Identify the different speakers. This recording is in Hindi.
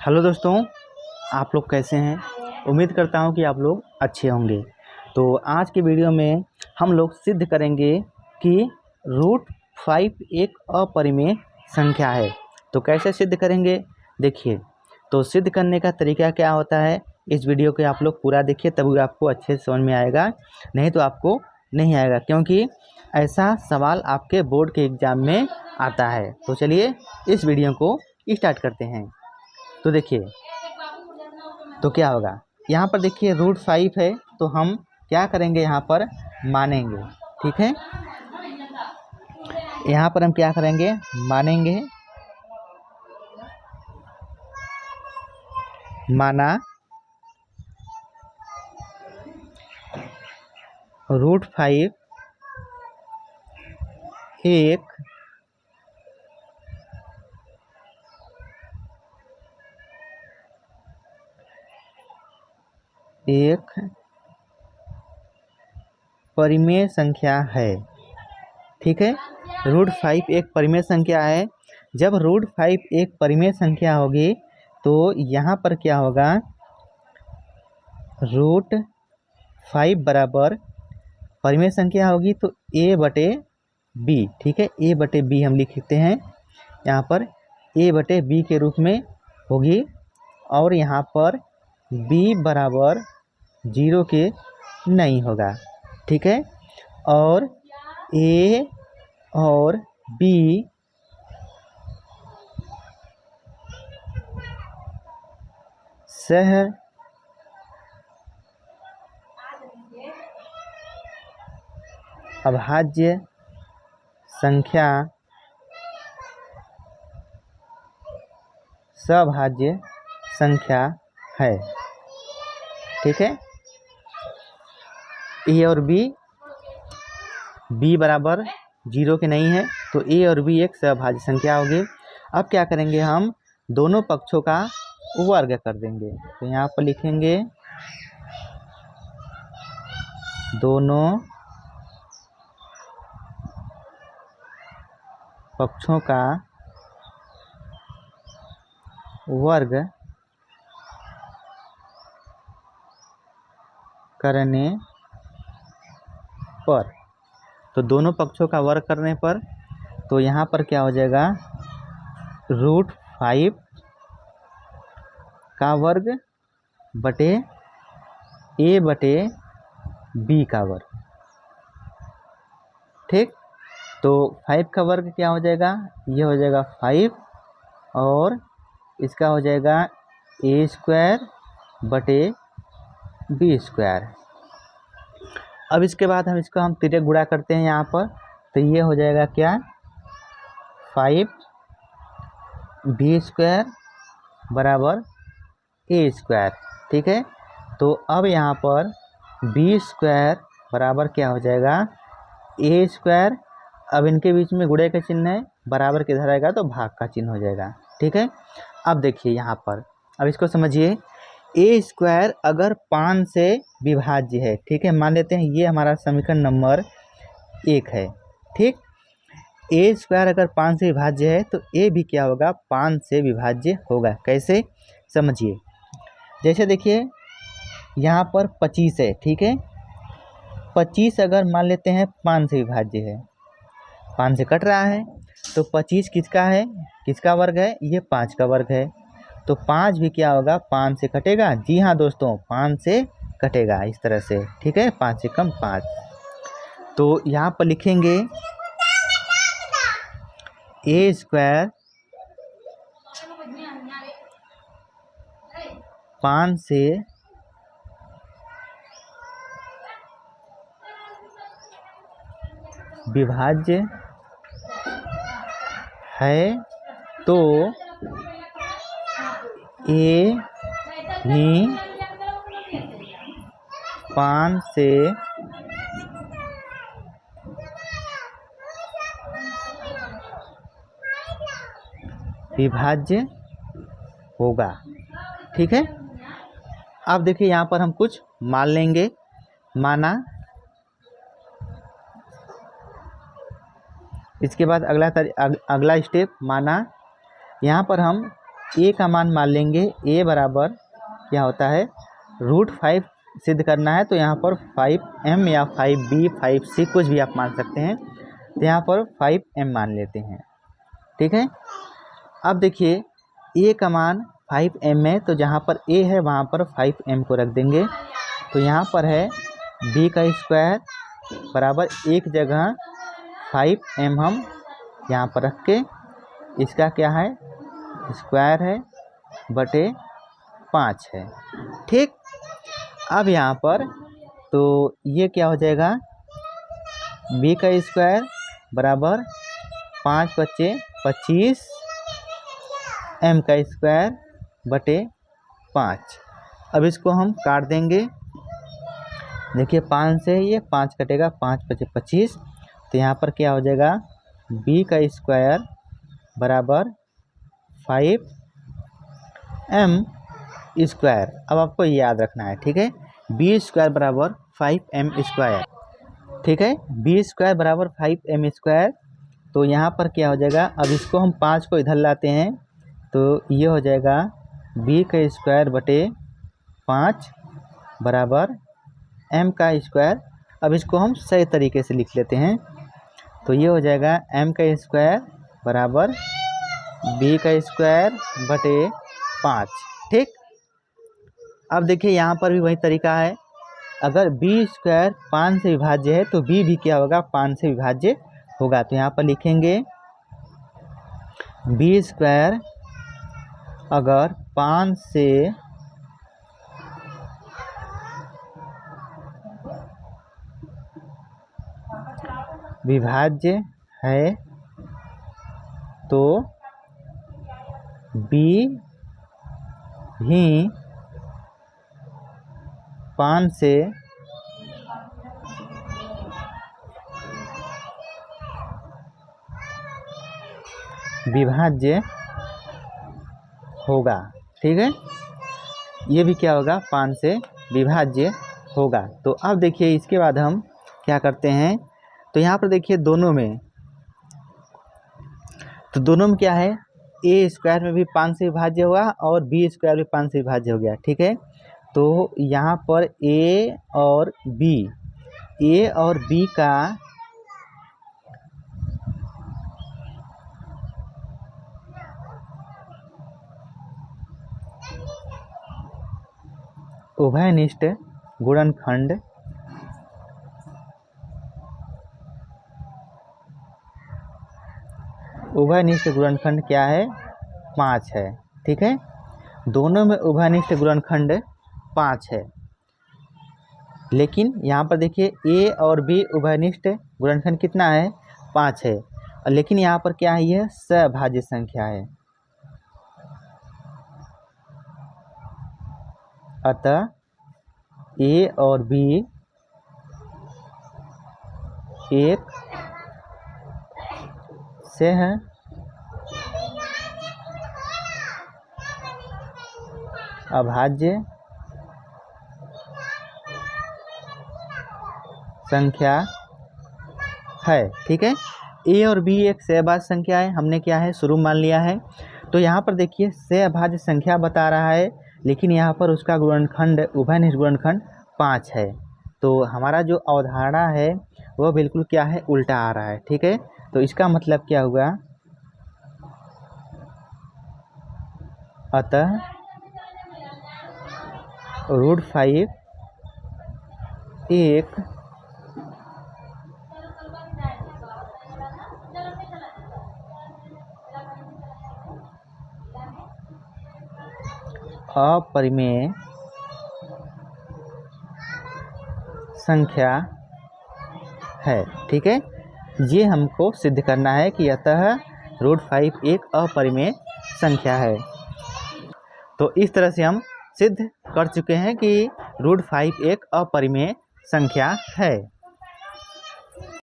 Speaker 1: हेलो दोस्तों, आप लोग कैसे हैं। उम्मीद करता हूं कि आप लोग अच्छे होंगे। तो आज की वीडियो में हम लोग सिद्ध करेंगे कि रूट 5 एक अपरिमेय संख्या है। तो कैसे सिद्ध करेंगे देखिए। तो सिद्ध करने का तरीका क्या होता है, इस वीडियो को आप लोग पूरा देखिए, तभी आपको अच्छे से समझ में आएगा, नहीं तो आपको नहीं आएगा, क्योंकि ऐसा सवाल आपके बोर्ड के एग्ज़ाम में आता है। तो चलिए इस वीडियो को स्टार्ट करते हैं। तो देखिए, तो क्या होगा, यहाँ पर देखिए रूट 5 है, तो हम क्या करेंगे, यहाँ पर मानेंगे। ठीक है, यहाँ पर हम क्या करेंगे, मानेंगे। माना रूट 5 एक परिमेय संख्या है। ठीक है, रूट 5 एक परिमेय संख्या है। जब रूट 5 एक परिमेय संख्या होगी तो यहाँ पर क्या होगा, रूट 5 बराबर परिमेय संख्या होगी तो a बटे b। ठीक है, a बटे b हम लिखते हैं, यहाँ पर a बटे b के रूप में होगी, और यहाँ पर b बराबर 0 के नहीं होगा। ठीक है, और a और b सह अभाज्य संख्या, सभाज्य संख्या है। ठीक है, ए और बी बराबर 0 के नहीं है, तो ए और बी एक सभाज्य संख्या होगी। अब क्या करेंगे, हम दोनों पक्षों का वर्ग कर देंगे। तो यहाँ पर लिखेंगे दोनों पक्षों का वर्ग करने पर, तो दोनों पक्षों का वर्ग करने पर, तो यहाँ पर क्या हो जाएगा, रूट 5 का वर्ग बटे a बटे b का वर्ग। ठीक, तो 5 का वर्ग क्या हो जाएगा, ये हो जाएगा 5, और इसका हो जाएगा a स्क्वायर बटे b स्क्वायर। अब इसके बाद हम इसको तिर्यक गुणा करते हैं यहाँ पर, तो ये हो जाएगा क्या, 5b स्क्वायर बराबर a स्क्वायर। ठीक है, तो अब यहाँ पर b स्क्वायर बराबर क्या हो जाएगा, a स्क्वायर। अब इनके बीच में गुणे का चिन्ह है, बराबर किधर आएगा तो भाग का चिन्ह हो जाएगा। ठीक है, अब देखिए यहाँ पर, अब इसको समझिए, a स्क्वायर अगर 5 से विभाज्य है, ठीक है, मान लेते हैं ये हमारा समीकरण नंबर 1 है। ठीक, a स्क्वायर अगर 5 से विभाज्य है तो a भी क्या होगा, 5 से विभाज्य होगा। कैसे, समझिए। जैसे देखिए यहाँ पर 25 है, ठीक है, 25 अगर मान लेते हैं 5 से विभाज्य है, 5 से कट रहा है, तो 25 किसका है, किसका वर्ग है, ये 5 का वर्ग है, तो 5 भी क्या होगा, 5 से कटेगा। जी हाँ दोस्तों, 5 से कटेगा इस तरह से। ठीक है, 5 से कम 5, तो यहाँ पर लिखेंगे a स्क्वायर 5 से विभाज्य है, तो a भी 5 से विभाज्य होगा। ठीक है, अब देखिए यहाँ पर हम कुछ मान लेंगे। माना, इसके बाद अगला स्टेप, माना यहाँ पर हम ए का मान मान लेंगे ए बराबर क्या होता है √5 सिद्ध करना है, तो यहाँ पर 5m या 5b 5c कुछ भी आप मान सकते हैं, तो यहाँ पर 5m मान लेते हैं। ठीक है, अब देखिए ए का मान 5m है, तो जहाँ पर a है वहाँ पर 5m को रख देंगे, तो यहाँ पर है b का स्क्वायर बराबर एक जगह 5m हम यहाँ पर रख के इसका क्या है स्क्वायर है बटे 5 है। ठीक, अब यहाँ पर तो ये क्या हो जाएगा b का स्क्वायर बराबर 5 × 25 m का स्क्वायर बटे 5। अब इसको हम काट देंगे, देखिए 5 से ये 5 कटेगा, 5 × 25, तो यहाँ पर क्या हो जाएगा b का स्क्वायर बराबर 5m स्क्वायर। अब आपको याद रखना है, ठीक है, b स्क्वायर बराबर 5m स्क्वायर। ठीक है, b स्क्वायर बराबर 5m स्क्वायर, तो यहाँ पर क्या हो जाएगा, अब इसको हम 5 को इधर लाते हैं, तो ये हो जाएगा b का स्क्वायर बटे 5 बराबर m का स्क्वायर। अब इसको हम सही तरीके से लिख लेते हैं, तो ये हो जाएगा m का स्क्वायर बराबर b का स्क्वायर बटे 5। ठीक, अब देखिए यहाँ पर भी वही तरीका है, अगर b स्क्वायर 5 से विभाज्य है तो b भी क्या होगा 5 से विभाज्य होगा, तो यहाँ पर लिखेंगे b स्क्वायर अगर 5 से विभाज्य है तो b भी 5 से विभाज्य होगा। ठीक है, ये भी क्या होगा 5 से विभाज्य होगा। तो अब देखिए इसके बाद हम क्या करते हैं, तो यहाँ पर देखिए दोनों में, तो दोनों में क्या है a स्क्वायर में भी 5 से विभाज्य हुआ और b स्क्वायर भी 5 से विभाज्य हो गया। ठीक है, तो यहाँ पर a और b का उभयनिष्ठ गुणनखंड क्या है 5 है। ठीक है, दोनों में उभयनिष्ठ गुणनखंड 5 है, लेकिन यहाँ पर देखिए a और b उभयनिष्ठ गुणनखंड कितना है 5 है, लेकिन यहाँ पर क्या है यह सभाज्य संख्या है, अतः a और b एक से है अभाज्य संख्या है। ठीक है, a और b एक सहभाज्य संख्या है, हमने क्या है शुरू मान लिया है, तो यहाँ पर देखिए सहभाज्य संख्या बता रहा है, लेकिन यहाँ पर उसका गुणनखंड उभयनिष्ठ गुणनखंड 5 है, तो हमारा जो अवधारणा है वह बिल्कुल क्या है उल्टा आ रहा है। ठीक है, तो इसका मतलब क्या हुआ, अतः √5 एक अपरिमेय संख्या है। ठीक है, ये हमको सिद्ध करना है कि अतः √5 एक अपरिमेय संख्या है। तो इस तरह से हम सिद्ध कर चुके हैं कि √5 एक अपरिमेय संख्या है।